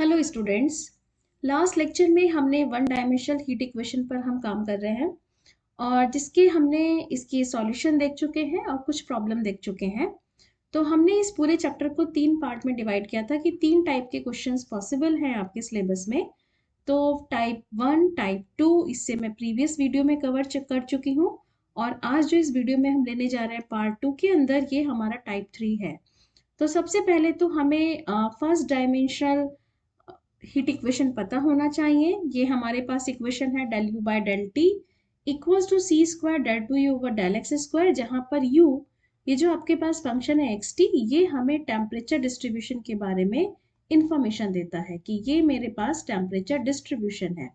Hello students. Last lecture में हमने one dimensional heat equation पर हम काम कर रहे हैं और जिसके हमने इसकी सॉल्यूशन देख चुके हैं और कुछ प्रॉब्लम देख चुके हैं। तो हमने इस पूरे चैप्टर को 3 पार्ट में डिवाइड किया था कि 3 टाइप के क्वेश्चंस पॉसिबल हैं आपके सिलेबस में। तो टाइप 1, टाइप 2 इससे मैं प्रीवियस वीडियो में कर चुकी हूँ और आज जो इस वीडियो में हम लेने जा रहे हैं पार्ट 2 के अंदर ये हमारा टाइप 3 है। तो सबसे पहले तो हमें फर्स्ट डायमेंशनल हीट इक्वेशन पता होना चाहिए। ये हमारे पास इक्वेशन है del u by del t equals to C square del 2u over del x square, जहां पर u ये जो आपके पास फंक्शन है xt, ये हमें टेम्परेचर डिस्ट्रीब्यूशन के बारे में इंफॉर्मेशन देता है कि ये मेरे पास टेम्परेचर डिस्ट्रीब्यूशन है।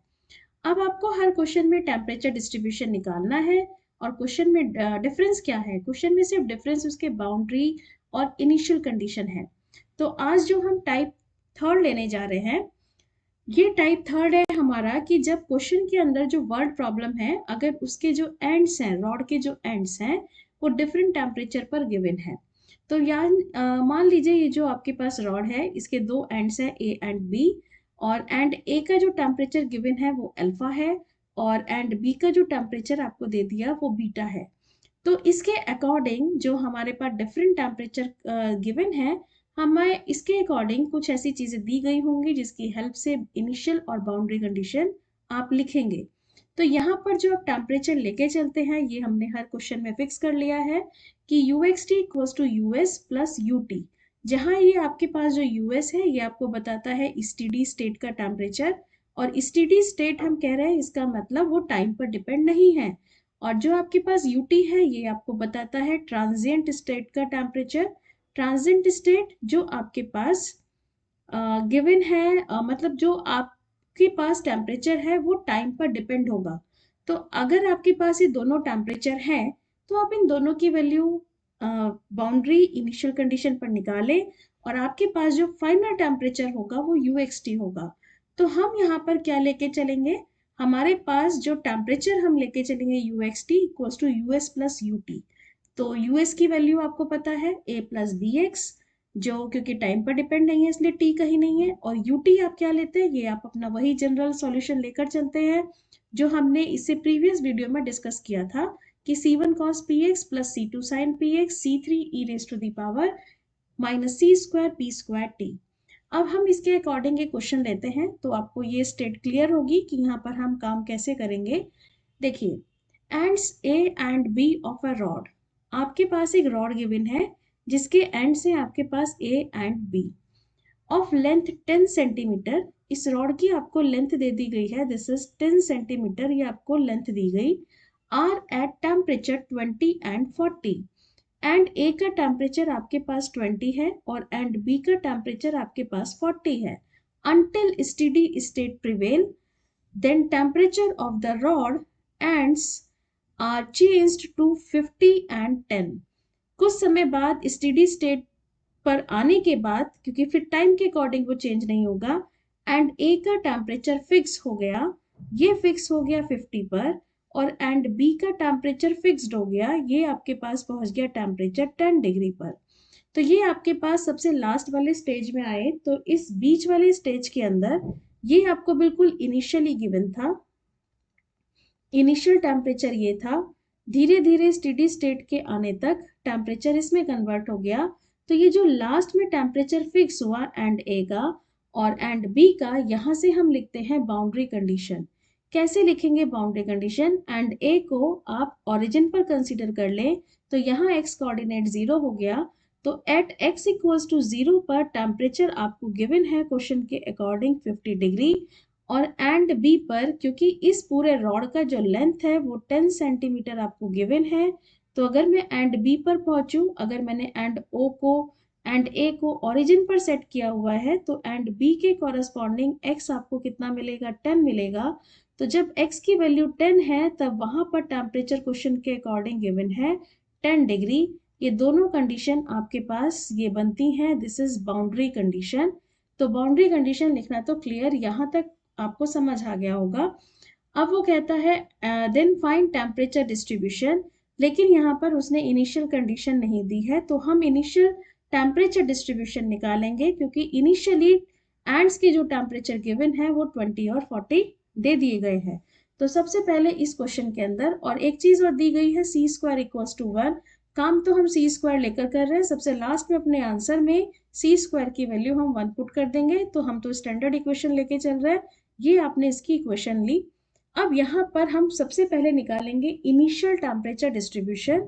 अब आपको हर क्वेश्चन में टेम्परेचर डिस्ट्रीब्यूशन निकालना है और क्वेश्चन में डिफरेंस क्या है, क्वेश्चन में सिर्फ डिफरेंस उसके बाउंड्री और इनिशियल कंडीशन है। तो आज जो हम टाइप थर्ड लेने जा रहे हैं, ये टाइप थर्ड है हमारा कि जब क्वेश्चन के अंदर जो वर्ड प्रॉब्लम है, अगर उसके जो एंड्स हैं, रॉड के जो एंड्स हैं, वो डिफरेंट टेम्परेचर पर गिवन है। तो यहाँ मान लीजिए ये जो आपके पास रॉड है, इसके दो एंड्स हैं ए एंड बी, और एंड ए का जो टेम्परेचर गिवन है वो अल्फा है और एंड बी का जो टेम्परेचर आपको दे दिया वो बीटा है। तो इसके अकॉर्डिंग जो हमारे पास डिफरेंट टेम्परेचर गिवन है, हमें इसके अकॉर्डिंग कुछ ऐसी चीजें दी गई होंगी जिसकी हेल्प से इनिशियल और बाउंड्री कंडीशन आप लिखेंगे। तो यहाँ पर जो आप टेम्परेचर लेके चलते हैं, ये हमने हर क्वेश्चन में फिक्स कर लिया है कि UXT equals to US plus UT, जहाँ ये आपके पास जो US है ये आपको बताता है स्टेडी स्टेट का टेम्परेचर, और स्टेडी स्टेट हम कह रहे हैं इसका मतलब वो टाइम पर डिपेंड नहीं है। और जो आपके पास UT है ये आपको बताता है ट्रांजिएंट स्टेट का टेम्परेचर। ट्रांजिएंट स्टेट जो आपके पास गिवन है, मतलब जो आपके पास टेम्परेचर है वो टाइम पर डिपेंड होगा। तो अगर आपके पास ये दोनों टेम्परेचर हैं तो आप इन दोनों की वैल्यू बाउंड्री इनिशियल कंडीशन पर निकालें और आपके पास जो फाइनल टेम्परेचर होगा वो UXT होगा। तो हम यहाँ पर क्या लेके चलेंगे, हमारे पास जो टेम्परेचर हम लेके चलेंगे UXT equals to US plus UT। तो US की वैल्यू आपको पता है A प्लस BX, जो क्योंकि टाइम पर डिपेंड नहीं है इसलिए टी कहीं नहीं है, और UT आप क्या लेते हैं, ये आप अपना वही जनरल सॉल्यूशन लेकर चलते हैं जो हमने इससे प्रीवियस वीडियो में डिस्कस किया था कि C1 cos px plus C2 sin px C3 e raised to the power minus C square P square T। अब हम इसके अकॉर्डिंग एक क्वेश्चन लेते हैं तो आपको ये स्टेट क्लियर होगी कि यहाँ पर हम काम कैसे करेंगे। देखिए, ends A and B of a rod, आपके पास एक रॉड गिवन है जिसके एंड से आपके पास A and B of length 10 centimetre. इस रॉड की आपको लेंथ दे दी गई है, दिस इज 10 सेंटीमीटर, ये आपको लेंथ दी गई। R at temperature 20 and 40, and A का टेम्परेचर आपके पास 20 है और एंड बी का टेम्परेचर आपके पास 40 है। until steady state prevail, then temperature of the rod ends are changed to 50 and 10। कुछ समय बाद स्टेडी स्टेट पर आने के बाद, क्योंकि फिर टाइम के अकॉर्डिंग वो चेंज नहीं होगा, एंड ए का टेम्परेचर फिक्स हो गया, ये फिक्स हो गया 50 पर, और एंड बी का टेम्परेचर फिक्स्ड हो गया, ये आपके पास पहुंच गया टेम्परेचर 10 डिग्री पर। तो ये आपके पास सबसे लास्ट वाले स्टेज में आए, तो इस बीच वाले स्टेज के अंदर ये आपको बिल्कुल इनिशियली गिवन था, इनिशियल टेम्परेचर ये था, धीरे धीरे स्टेडी स्टेट के आने तक टेम्परेचर इसमें कन्वर्ट हो गया। तो ये जो लास्ट में टेम्परेचर फिक्स हुआ एंड ए का और एंड बी का, यहाँ से हम लिखते हैं बाउंड्री कंडीशन। कैसे लिखेंगे बाउंड्री कंडीशन, एंड ए को आप ओरिजिन पर कंसीडर कर लें तो यहाँ एक्स कोऑर्डिनेट 0 हो गया। तो एट x इक्वल्स टू 0 पर टेम्परेचर आपको गिवन है क्वेश्चन के अकॉर्डिंग 50 डिग्री, और एंड बी पर क्योंकि इस पूरे रॉड का जो लेंथ है वो 10 सेंटीमीटर आपको गिवन है, तो अगर मैं एंड बी पर पहुंचूं, अगर मैंने एंड ओ को एंड ए को ओरिजिन पर सेट किया हुआ है तो एंड बी के कॉरस्पॉन्डिंग एक्स आपको कितना मिलेगा, 10 मिलेगा। तो जब एक्स की वैल्यू 10 है तब वहां पर टेम्परेचर क्वेश्चन के अकॉर्डिंग गिवन है 10 डिग्री। ये दोनों कंडीशन आपके पास ये बनती हैं, दिस इज बाउंड्री कंडीशन। तो बाउंड्री कंडीशन लिखना तो क्लियर, यहाँ तक आपको समझ आ गया होगा। अब वो कहता है देन फाइंड टेम्परेचर डिस्ट्रीब्यूशन, लेकिन यहाँ पर उसने इनिशियल कंडीशन नहीं दी है, तो हम इनिशियल टेम्परेचर डिस्ट्रीब्यूशन निकालेंगे क्योंकि इनिशियली एंड्स की जो टेम्परेचर गिवन है वो 20 और 40 दे दिए गए हैं। तो सबसे पहले इस क्वेश्चन के अंदर और एक चीज और दी गई है सी स्क्वायर इक्वल्स टू 1। काम तो हम सी स्क्वायर लेकर कर रहे हैं, सबसे लास्ट में अपने आंसर में सी स्क्वायर की वैल्यू हम 1 पुट कर देंगे। तो हम तो स्टैंडर्ड इक्वेशन लेके चल रहे हैं, ये आपने इसकी इक्वेशन ली। अब यहाँ पर हम सबसे पहले निकालेंगे इनिशियल टेम्परेचर डिस्ट्रीब्यूशन,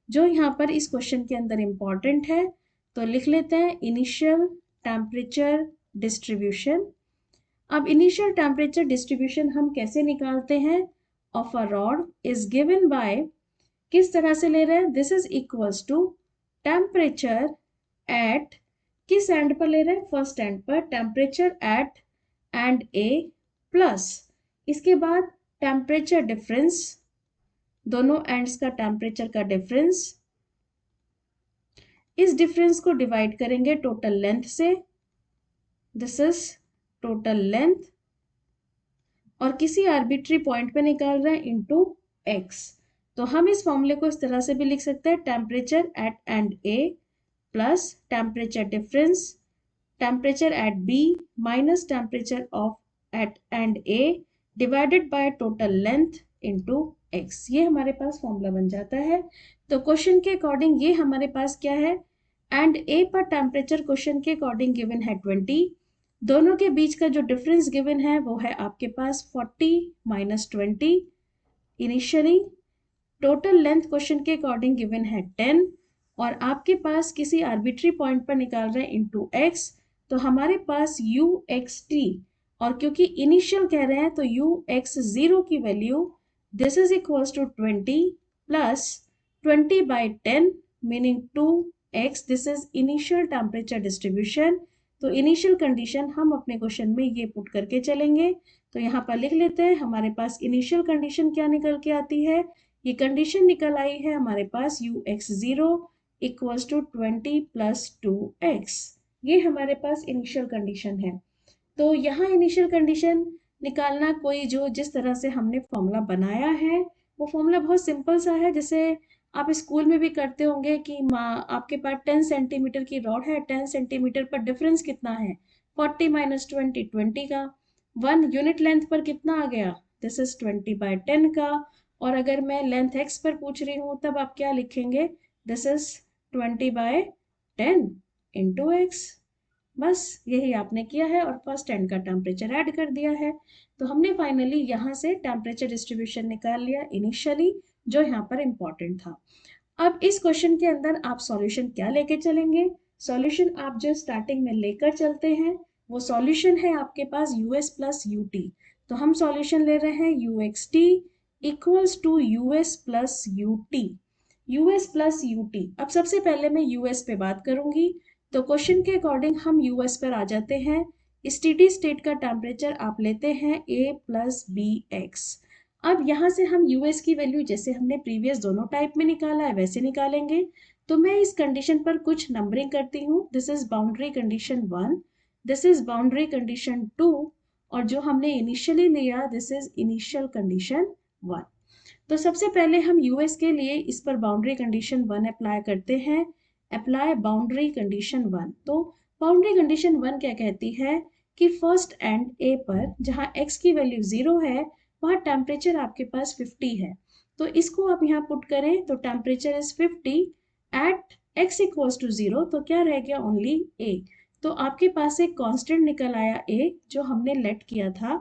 जो यहाँ पर इस क्वेश्चन के अंदर इंपॉर्टेंट है। तो लिख लेते हैं इनिशियल टेम्परेचर डिस्ट्रीब्यूशन। अब इनिशियल टेम्परेचर डिस्ट्रीब्यूशन हम कैसे निकालते हैं? Of a rod is given by, किस तरह से ले रहे हैं? This is equals to temperature at, किस एंड पर ले रहे हैं? फर्स्ट एंड पर, temperature at end A plus, इसके बाद टेम्परेचर डिफरेंस, दोनों एंड्स का टेम्परेचर का डिफरेंस, इस डिफरेंस को डिवाइड करेंगे टोटल लेंथ से, दिस इज टोटल लेंथ, और किसी आर्बिट्री पॉइंट पे निकाल रहे हैं इनटू एक्स। तो हम इस फॉर्मूले को इस तरह से भी लिख सकते हैं, temperature at end A plus temperature difference, temperature at B minus temperature of at end A divided by total length into X. ये हमारे पास फॉर्मूला बन जाता है। तो क्वेश्चन के अकॉर्डिंग ये हमारे पास क्या है? एंड ए पर टेम्परेचर क्वेश्चन के अकॉर्डिंग गिवन है 20, दोनों के बीच का जो डिफरेंस गिवन है वो है आपके पास 40 minus 20 initially. Total length question के अकॉर्डिंग गिवन है 10, और आपके पास किसी आर्बिट्री पॉइंट पर निकाल रहे हैं इनटू एक्स। तो हमारे पास यू एक्स टी, और क्योंकि इनिशियल कह रहे हैं तो यू एक्स जीरो की value this is equals to 20 plus 20 by 10 meaning 2x, this is initial temperature distribution. तो इनिशियल कंडीशन हम अपने क्वेश्चन में ये पुट करके चलेंगे। तो यहाँ पर लिख लेते हैं, हमारे पास इनिशियल कंडीशन क्या निकल के आती है? ये कंडीशन निकल आई है हमारे पास U x zero equals to 20 plus 2x, ये हमारे पास इनिशियल कंडीशन है। तो यहाँ इनिशियल कंडीशन निकालना, कोई जो जिस तरह से हमने फॉर्मूला बनाया है वो फॉर्मूला बहुत सिंपल सा है, जैसे आप स्कूल में भी करते होंगे कि आपके पास 10 सेंटीमीटर की रॉड है, 10 सेंटीमीटर पर डिफरेंस कितना है? 40 माइनस 20, 20 का। 1 यूनिट लेंथ पर कितना आ गया? दिस इज 20 बाई 10 का। और अगर मैं लेंथ एक्स पर पूछ रही हूँ तब आप क्या लिखेंगे? This is 20 by 10 into x. बस यही आपने किया है और फर्स्ट एंड का टेम्परेचर ऐड कर दिया है। तो हमने फाइनली यहाँ से टेम्परेचर डिस्ट्रीब्यूशन निकाल लिया इनिशियली, जो यहाँ पर इंपॉर्टेंट था। अब इस क्वेश्चन के अंदर आप सॉल्यूशन क्या लेके चलेंगे? सॉल्यूशन आप जो स्टार्टिंग में लेकर चलते हैं वो सॉल्यूशन है आपके पास यूएस प्लस यूटी। तो हम सॉल्यूशन ले रहे हैं UX T equals to US plus UT, US plus UT. अब सबसे पहले मैं यूएस पे बात करूंगी। तो क्वेश्चन के अकॉर्डिंग हम यूएस पर आ जाते हैं। स्टेडी स्टेट का टेम्परेचर आप लेते हैं ए प्लस बी एक्स। अब यहाँ से हम यूएस की वैल्यू जैसे हमने प्रीवियस दोनों टाइप में निकाला है वैसे निकालेंगे। तो मैं इस कंडीशन पर कुछ नंबरिंग करती हूँ। This is boundary condition 1, this is boundary condition 2, और जो हमने इनिशियली लिया दिस इज इनिशियल कंडीशन 1। तो सबसे पहले हम यूएस के लिए इस पर बाउंड्री कंडीशन 1 अप्लाई करते हैं। Apply boundary condition 1। तो बाउंड्री कंडीशन 1 क्या कहती है कि फर्स्ट एंड ए पर जहां x की वैल्यू 0 है वहां टेम्परेचर आपके पास 50 है। तो इसको आप यहाँ पुट करें तो temperature is 50 at x equals to 0, तो क्या रह गया? Only a। तो आपके पास एक कांस्टेंट निकल आया a जो हमने लेट किया था।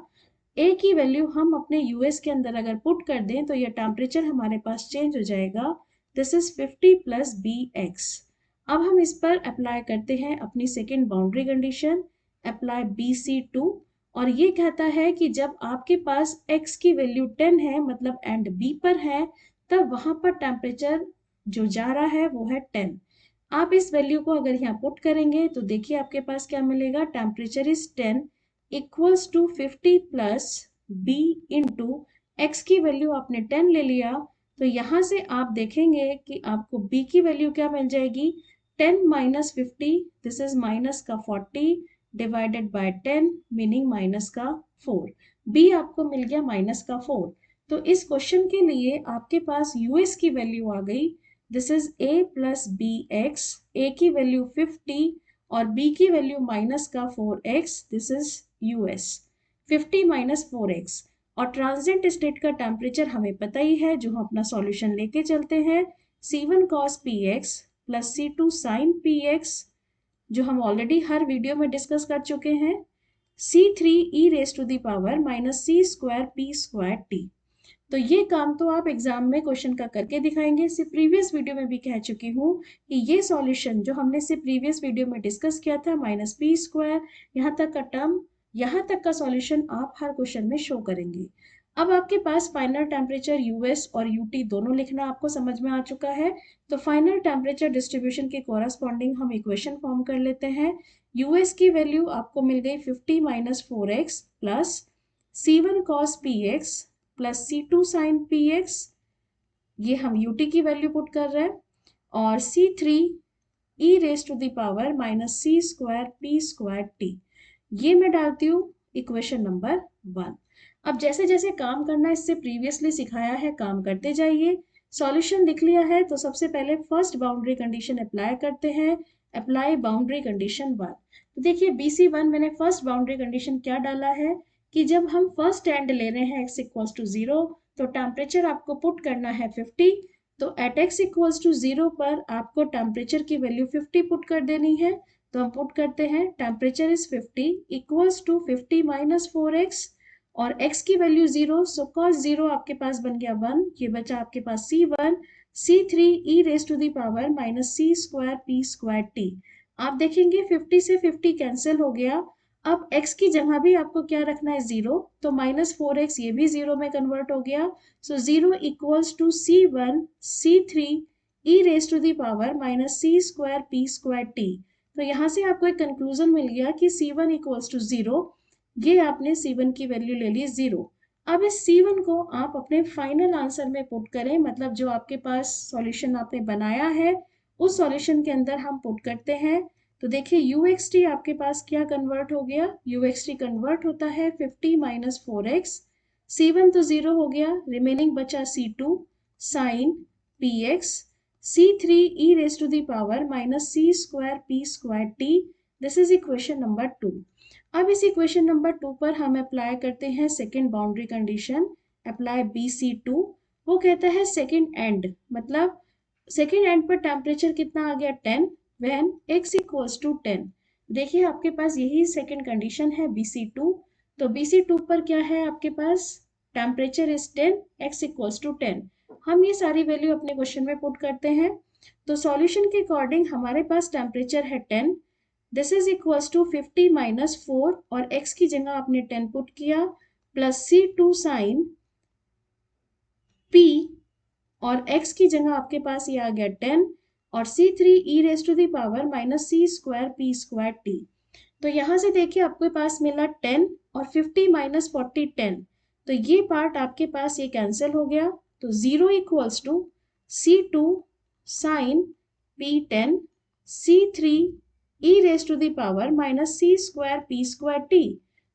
a की वैल्यू हम अपने यूएस के अंदर अगर पुट कर दें तो ये टेम्परेचर हमारे पास चेंज हो जाएगा। This is 50 plus B X. अब हम इस पर अप्लाई करते हैं अपनी second boundary condition, apply BC2, और ये कहता है कि जब आपके पास x की वैल्यू 10 है मतलब एंड b पर है, तब वहां पर टेम्परेचर जो जा रहा है वो है 10। आप इस वैल्यू को अगर यहाँ पुट करेंगे तो देखिए आपके पास क्या मिलेगा? Temperature is 10 equals to 50 plus b into X की वैल्यू आपने 10 ले लिया। तो यहाँ से आप देखेंगे कि आपको b की वैल्यू क्या मिल जाएगी? 10 माइनस 50, दिस इज माइनस का 40 डिवाइडेड बाय 10 मीनिंग माइनस का 4। b आपको मिल गया माइनस का 4। तो इस क्वेश्चन के लिए आपके पास यूएस की वैल्यू आ गई, this is a plus B x, A की वैल्यू 50 और b की वैल्यू माइनस का 4x, this is US 50 minus 4x। और ट्रांजिएंट स्टेट का टेम्परेचर हमें पता ही है, जो हम अपना सॉल्यूशन लेके चलते हैं, C1 cos px plus C2 sin px, जो हम ऑलरेडी हर वीडियो में डिस्कस कर चुके हैं, C3 e raise to the power minus C square P square T। तो ये काम तो आप एग्जाम में क्वेश्चन का करके दिखाएंगे। सिर्फ प्रीवियस वीडियो में भी कह चुकी हूँ कि ये सॉल्यूशन जो हमने सिर्फ प्रीवियस वीडियो में डिस्कस किया था, माइनस पी स्क्वायर, यहाँ तक का टर्म, यहाँ तक का सॉल्यूशन आप हर क्वेश्चन में शो करेंगे। अब आपके पास फाइनल टेम्परेचर यूएस और यूटी दोनों लिखना आपको समझ में आ चुका है। तो फाइनल टेम्परेचर डिस्ट्रीब्यूशन के कोरस्पॉन्डिंग हम इक्वेशन फॉर्म कर लेते हैं। यूएस की वैल्यू आपको मिल गई 50 minus 4x plus C1 cos px plus C2 sin px, ये हम ut की वैल्यू पुट कर रहे हैं, और C3 e raise to the power minus C square P square T, ये मैं डालती हूँ इक्वेशन नंबर 1। अब जैसे जैसे काम करना इससे प्रीवियसली सिखाया है, काम करते जाइए। सॉल्यूशन लिख लिया है तो सबसे पहले फर्स्ट बाउंड्री कंडीशन अप्लाई करते हैं। Apply boundary condition 1। तो देखिए BC1 मैंने फर्स्ट बाउंड्री कंडीशन क्या डाला है कि जब हम फर्स्ट एंड ले रहे हैं x इक्वल्स टू 0, तो टेम्परेचर आपको पुट करना है 50। तो एट x इक्वल्स टू 0 पर आपको टेम्परेचर की वैल्यू 50 पुट कर देनी है। तो हम पुट करते हैं temperature is 50 equals to 50 minus 4x, और x की वैल्यू 0, सो cos 0 आपके पास बन गया 1, ये बचा आपके पास C1 C3 e raise to the power minus C square P square T। आप देखेंगे 50 से 50 कैंसिल हो गया। अब x की जगह भी आपको क्या रखना है 0, तो माइनस 4x ये भी 0 में कन्वर्ट हो गया। So 0 equals to C1 C3 e raise to the power minus C square P square T। तो यहाँ से आपको एक कंक्लूजन मिल गया कि C1 इक्वल्स टू 0, ये आपने C1 की वैल्यू ले ली 0। अब इस C1 को आप अपने फाइनल आंसर में पुट करें, मतलब जो आपके पास सॉल्यूशन आपने बनाया है उस सॉल्यूशन के अंदर हम पुट करते हैं। तो देखिए UXT आपके पास क्या कन्वर्ट हो गया, UXT कन्वर्ट होता है 50 माइनस 4x, C1 तो 0 हो गया, रिमेनिंग बचा C2 sine px, C3 e raise to the power minus C square P square T, this is equation number 2। अब इस इक्वेशन नंबर 2 पर हम अप्लाई करते हैं second boundary condition, apply BC2। वो कहता है सेकेंड एंड, मतलब सेकेंड एंड पर टेम्परेचर कितना आ गया 10, व्हेन x इक्वल्स टू 10। देखिए आपके पास यही सेकेंड कंडीशन है BC2। तो BC2 पर क्या है आपके पास, temperature is 10, x equals to 10। हम ये सारी वैल्यू अपने क्वेश्चन में पुट करते हैं। तो सॉल्यूशन के अकॉर्डिंग हमारे पास टेम्परेचर है 10, this is equals to 50 minus 4, और x की जगह आपने 10 पुट किया, प्लस C2 साइन P, और x की जगह आपके पास ये आ गया 10, और C3 e raise to the power minus C square P square T। तो यहाँ से देखिए आपके पास मिला 10 और 50 माइनस 40 10, तो ये पार्ट आपके पास ये कैंसिल हो गया। तो 0 equals to C2 sine P10 C3 e raise to the power minus C square P square T।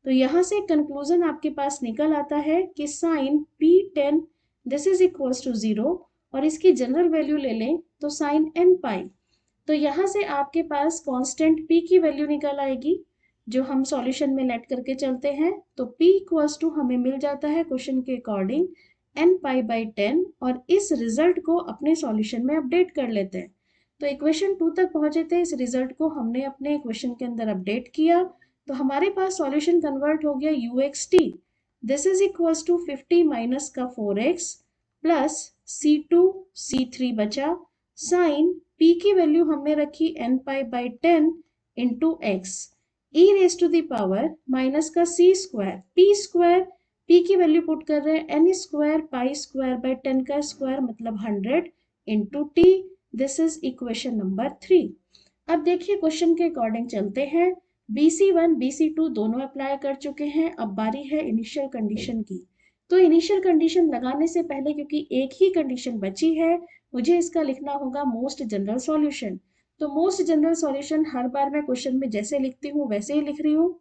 तो यहाँ से कंक्लूजन आपके पास निकल आता है कि sine P10 this is equals to 0, और इसकी जनरल वैल्यू ले लें तो साइन n पाई। तो यहाँ से आपके पास कांस्टेंट p की वैल्यू निकल आएगी, जो हम सॉल्यूशन में लेट करके चलते हैं। तो p इक्वल्स टू हमें मिल जाता है क्वेश्चन के अकॉर्डिंग n पाई बाई 10, और इस रिजल्ट को अपने सॉल्यूशन में अपडेट कर लेते हैं। तो इक्वेशन 2 तक पहुंचे थे, इस रिजल्ट को हमने अपने इक्वेशन के अंदर अपडेट किया, तो हमारे पास सॉल्यूशन कन्वर्ट हो गया UXT, this is equals to 50 minus का 4x प्लस C2 C3 बचा, साइन p की वैल्यू हमने रखी n pi by 10 into x, e raise to the power minus का C square P square, p की value put कर रहे हैं n square pi square by 10 का स्क्वायर, मतलब 100 into t, this is equation number 3। अब देखिए क्वेश्चन के अकॉर्डिंग चलते हैं। BC1 BC2 दोनों अप्लाई कर चुके हैं, अब बारी है इनिशियल कंडीशन की। तो इनिशियल कंडीशन लगाने से पहले, क्योंकि एक ही कंडीशन बची है, मुझे इसका लिखना होगा मोस्ट जनरल सॉल्यूशन। तो मोस्ट जनरल सॉल्यूशन हर बार मैं क्वेश्चन में जैसे लिखती हूँ वैसे ही लिख रही हूँ।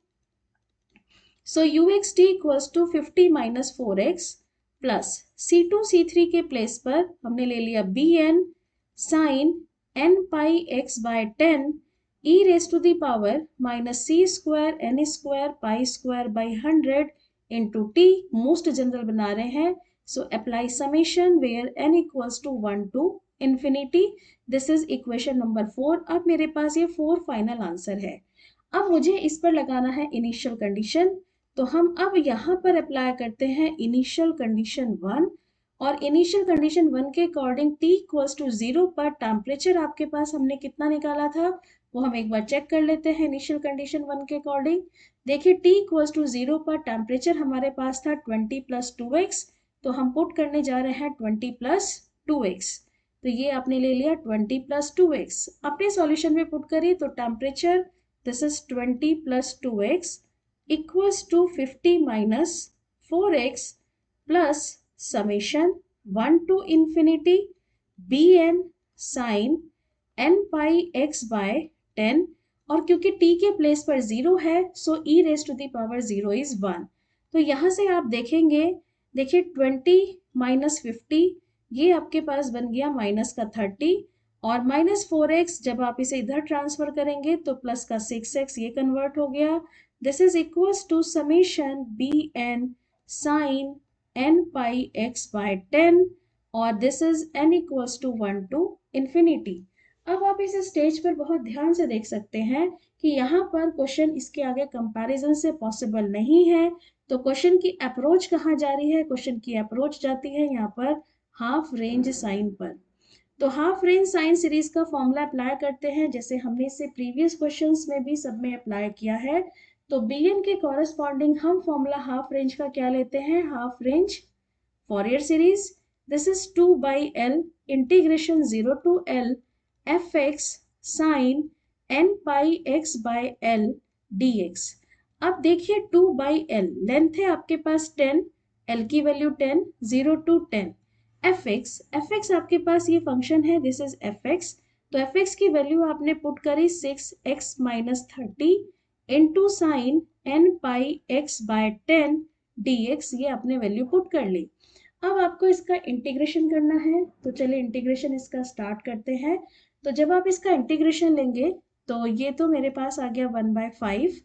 So UXT equals to 50 minus 4x plus C2 C3 के प्लेस पर हमने ले लिया BN sine n pi x by 10 e raised to the power minus c square n square pi square by 100 into t, most general बना रहे हैं. So apply summation where n equals to 1 to infinity. This is equation number 4. अब मेरे पास ये 4 final answer है. अब मुझे इस पर लगाना है इनिशियल कंडीशन. तो हम अब यहाँ पर अप्लाई करते हैं इनिशियल कंडीशन 1. और इनिशियल कंडीशन 1 के अकॉर्डिंग t इक्वल्स टू 0 पर टेम्परेचर आपके पास हमने कितना निकाला था वो हम एक बार चेक कर लेते हैं. इनिशियल कंडीशन 1 के अकॉर्डिंग देखिए t इक्वल्स टू 0 पर टेम्परेचर हमारे पास था 20 प्लस 2x. तो हम पुट करने जा रहे हैं 20 प्लस 2x. तो ये आपने ले लिया 20 प्लस 2x. अपने सॉल्यूशन में पुट करिए तो temperature this is 20 plus 2x equals to 50 minus 4x plus summation 1 to infinity bn sin n pi x by 10. और क्योंकि t के प्लेस पर 0 है सो e raised to the power 0 is 1. तो यहाँ से आप देखेंगे, देखिए 20 minus 50 ये आपके पास बन गया माइनस का 30 और माइनस 4x जब आप इसे इधर ट्रांसफर करेंगे तो प्लस का 6x ये कन्वर्ट हो गया. This is equals to summation bn sin n pi x by 10 और this is n equals to 1 to infinity. अब आप इस स्टेज पर बहुत ध्यान से देख सकते हैं कि यहाँ पर क्वेश्चन इसके आगे कंपैरिजन से पॉसिबल नहीं है. तो क्वेश्चन की अप्रोच कहाँ जा रही है? क्वेश्चन की अप्रोच जाती है यहाँ पर हाफ रेंज साइन पर. तो हाफ रेंज साइन सीरीज का फॉर्मूला अप्लाई करते हैं जैसे हमने इसे प्रीवियस क्वेश्चंस में भी सब में अप्लाई किया है. तो bn के कॉरेस्पॉन्डिंग हम फॉर्मूला हाफ रेंज का क्या लेते हैं? Half range फॉरियर series. This is 2 by l integration 0 to l fx sin n pi x by l dx. अब देखिए 2 by l लेंथ है आपके पास 10, l की वैल्यू 10, 0 to 10. fx आपके पास ये फंक्शन है, दिस इज fx. तो fx की वैल्यू आपने पुट करी 6x minus 30 into sine n pi x by 10 dx. ये आपने वैल्यू पुट कर ली. अब आपको इसका इंटीग्रेशन करना है तो चलिए इंटीग्रेशन इसका स्टार्ट करते हैं. तो जब आप इसका इंटीग्रेशन लेंगे तो ये तो मेरे पास आ गया 1/5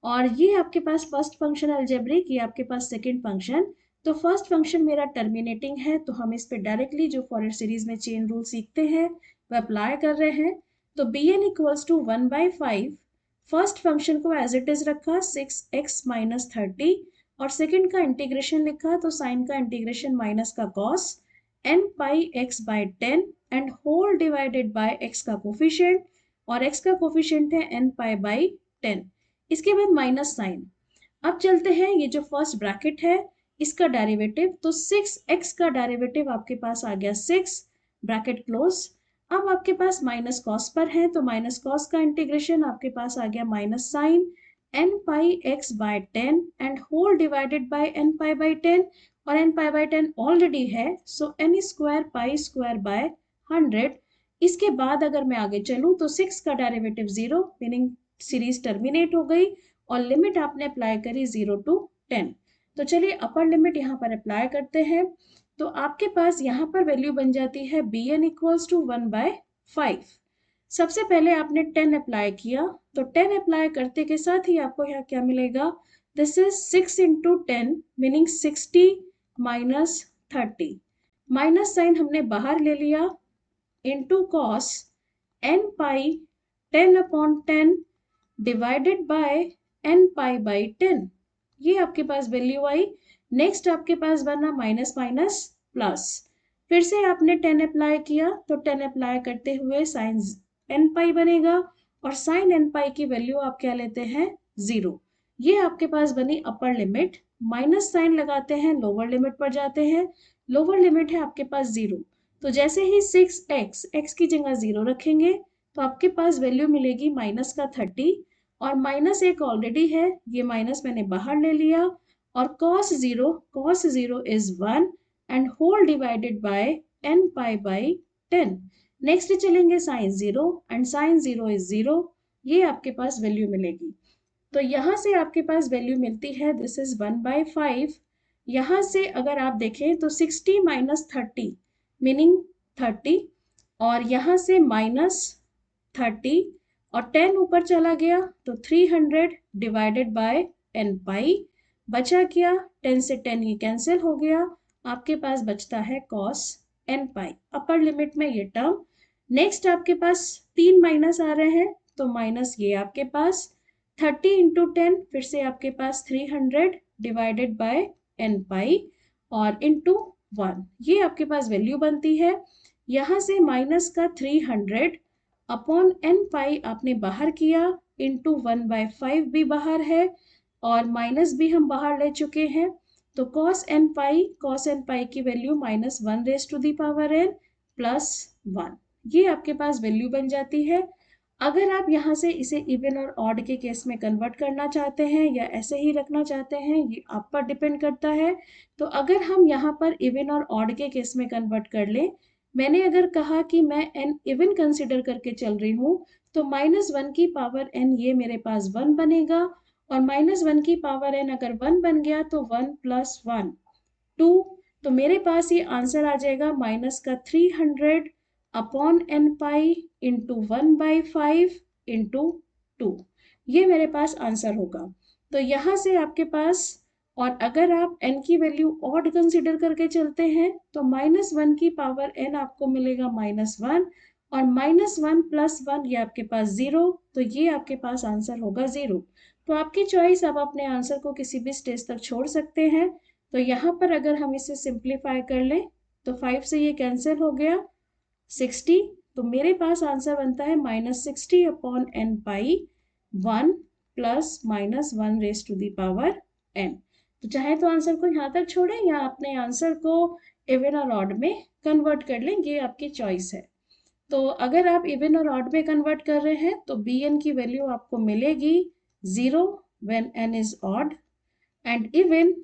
और ये आपके पास फर्स्ट फंक्शन अलजेब्रिक, ये आपके पास सेकंड फंक्शन. तो फर्स्ट फंक्शन मेरा टर्मिनेटिंग है तो हम इस पे डायरेक्टली जो फॉरियर सीरीज में चेन रूल सीखते हैं वो अप्लाई कर रहे हैं. तो bn equals to 1/5 first function को एज इट इज रखा 6x minus 30 और सेकंड का इंटीग्रेशन लिखा तो साइन का इंटीग्रेशन माइनस का cos n pi x by 10 and whole divided by x का कोफिशिएंट और x का कोफिशिएंट है n pi by 10. इसके बाद माइनस साइन. अब चलते हैं ये जो फर्स्ट ब्रैकेट है इसका डेरिवेटिव. तो 6x का डेरिवेटिव आपके पास आ गया 6 ब्रैकेट क्लोज. अब आपके पास माइनस कॉस पर है तो माइनस कॉस का इंटीग्रेशन आपके पास आ गया minus sine n pi x by 10 and whole divided by n pi by 10 और n pi by 10 ऑलरेडी है सो n square pi square by 100. इसके बाद अगर मैं आगे चलूं तो 6 का डेरिवेटिव 0 मीनिंग सीरीज टर्मिनेट हो गई और लिमिट आपने अप्लाई करी 0 to 10. तो चलिए अपर लिमिट यहाँ पर अप्लाई करते हैं. तो आपके पास यहाँ पर वैल्यू बन जाती है bn इक्वल्स टू 1/5. सबसे पहले आपने 10 अप्लाई किया तो 10 अप्लाई करते के साथ ही आपको यहाँ क्या मिलेगा? This is 6 into 10 meaning 60 minus 30. Minus sine हमने बाहर ले लिया into cos n pi 10/10 divided by n pi by 10. ये आपके पास वैल्यू आई. नेक्स्ट आपके पास बना माइनस माइनस प्लस. फिर से आपने 10 अप्लाई किया तो 10 अप्लाई करते हुए साइन n पाई बनेगा और साइन n पाई की वैल्यू आप क्या लेते हैं? 0. ये आपके पास बनी अपर लिमिट. माइनस साइन लगाते हैं लोअर लिमिट पर जाते हैं. लोअर लिमिट है आपके पास 0. तो जैसे ही 6x x की जगह 0 रखेंगे तो आपके पास वैल्यू मिलेगी माइनस का 30 और माइनस एक ऑलरेडी है ये माइनस मैंने बाहर ले लिया और cos 0 is 1 and whole divided by n pi by 10. Next चलेंगे साइन 0 एंड साइन 0 is 0. ये आपके पास वैल्यू मिलेगी. तो यहाँ से आपके पास वैल्यू मिलती है दिस इज 1/5. यहाँ से अगर आप देखें तो 60 minus 30 मीनिंग 30 और यहाँ से माइनस 30 और 10 ऊपर चला गया तो 300 डिवाइडेड बाय n पाई, बचा क्या, 10 से 10 ये कैंसिल हो गया, आपके पास बचता है cos n पाई, अपर लिमिट में ये टर्म। नेक्स्ट आपके पास 3 माइनस आ रहे हैं तो माइनस ये आपके पास 30 इंटू 10, फिर से आपके पास 300 डिवाइडेड बाय n पाई और इंटू 1, ये आपके पास वैल्यू बनती है। यहाँ से माइनस का 300 अपॉन n पाई आपने बाहर किया, इंटू 1/5 भी बाहर है और माइनस भी हम बाहर ले चुके हैं, तो cos n पाई की value -1 raise to the power n plus 1, ये आपके पास वैल्यू बन जाती है। अगर आप यहाँ से इसे इवन और ऑड के केस में कन्वर्ट करना चाहते हैं या ऐसे ही रखना चाहते हैं, ये आप पर डिपेंड करता है। तो अगर हम यहाँ पर इवन और ऑड के केस में कन्वर्ट कर लें, मैंने अगर कहा कि मैं n इवन कंसिडर करके चल रही हूँ, तो -1 की पावर n ये मेरे पास 1 बनेगा, और -1 की पावर n अगर 1 बन गया तो 1 + 1 2, तो मेरे पास ये आंसर आ जाएगा माइनस का 300 upon n pi into 1/5 into 2, ये मेरे पास आंसर होगा। तो यहाँ से आपके पास, और अगर आप n की वैल्यू ऑड कंसिडर करके चलते हैं तो -1 की पावर n आपको मिलेगा -1, और -1 + 1 ये आपके पास 0, तो ये आपके पास आंसर होगा 0। तो आपकी चॉइस, आप अपने आंसर को किसी भी स्टेज तक छोड़ सकते हैं। तो यहाँ पर अगर हम इसे सिंप्लीफाई कर लें तो 5 से ये कैंसिल हो गया, 60, तो मेरे पास आंसर बनता है -60 upon n pi 1 plus -1 raise to the power n। तो चाहे तो आंसर को यहाँ तक छोड़ें या अपने आंसर को इवन और ऑड में कन्वर्ट कर लें, ये आपकी चॉइस है। तो अगर आप इवन और ऑड में कन्वर्ट कर रहे हैं तो bn की वैल्यू आपको मिलेगी 0 when n is odd, and even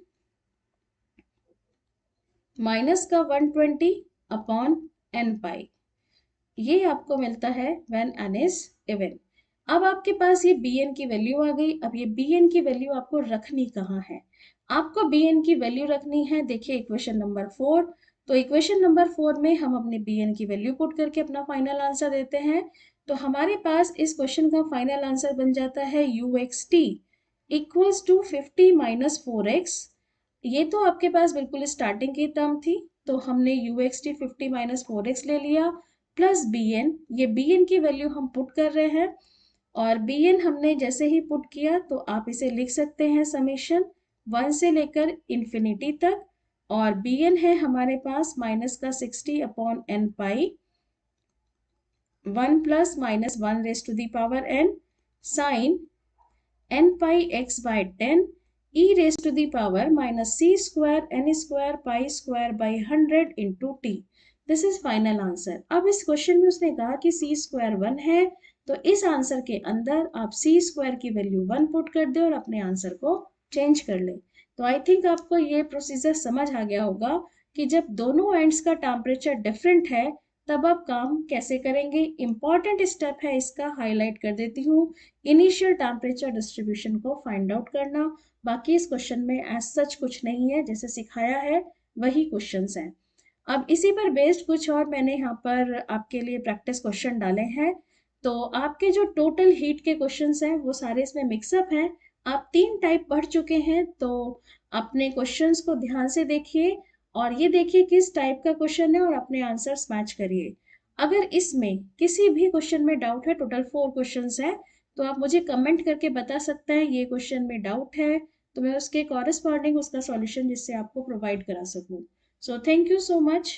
minus का 120 अपॉन n पाई, ये आपको मिलता है व्हेन n इज इवन। अब आपके पास ये bn की वैल्यू आ गई। अब ये bn की वैल्यू आपको रखनी कहाँ है? आपको bn की वैल्यू रखनी है, देखिए इक्वेशन नंबर 4। तो इक्वेशन नंबर 4 में हम अपने bn की वैल्यू पुट करके अपना फाइनल आंसर देते हैं। तो हमारे पास इस क्वेश्चन का फाइनल आंसर बन जाता है uxt इक्वल्स टू 50 - 4x। ये तो आपके पास बिल्कुल स्टार्टिंग की टर्म थी, तो हमने uxt 50 - 4x ले लिया प्लस bn, ये bn की वैल्यू हम पुट कर रहे हैं, और bn हमने जैसे ही पुट किया तो आप इसे लिख सकते हैं समेशन 1 से लेकर इंफिनिटी तक, और bn है हमारे पास माइनस का 60 upon n pi 1 plus -1 raise to the power n sine n pi x by 10 e raised to the power -c square n square pi square by 100 into t। This is final answer. अब इस question में उसने कहा कि c square 1 है, तो इस answer के अंदर आप c स्क्वायर की वैल्यू 1 पुट कर दे और अपने आंसर को चेंज कर ले। तो आई थिंक आपको ये प्रोसीजर समझ आ गया होगा कि जब दोनों एंड्स का टेम्परेचर डिफरेंट है तब आप काम कैसे करेंगे। इंपॉर्टेंट स्टेप है, इसका हाईलाइट कर देती हूँ, इनिशियल टेम्परेचर डिस्ट्रीब्यूशन को फाइंड आउट करना। बाकी इस क्वेश्चन में एज सच कुछ नहीं है, जैसे सिखाया है वही क्वेश्चंस हैं। अब इसी पर बेस्ड कुछ और मैंने यहाँ पर आपके लिए प्रैक्टिस क्वेश्चन डाले हैं। तो आपके जो टोटल हीट के क्वेश्चंस हैं वो सारे इसमें मिक्सअप हैं। आप 3 टाइप पढ़ चुके हैं, तो अपने क्वेश्चंस को ध्यान से देखिए और ये देखिए किस टाइप का क्वेश्चन है और अपने आंसर्स मैच करिए। अगर इसमें किसी भी क्वेश्चन में डाउट है, टोटल 4 क्वेश्चंस है, तो आप मुझे कमेंट करके बता सकते हैं ये क्वेश्चन में डाउट है, तो मैं उसके कॉरेस्पॉन्डिंग उसका सॉल्यूशन जिससे आपको प्रोवाइड करा सकूं। So thank you so much.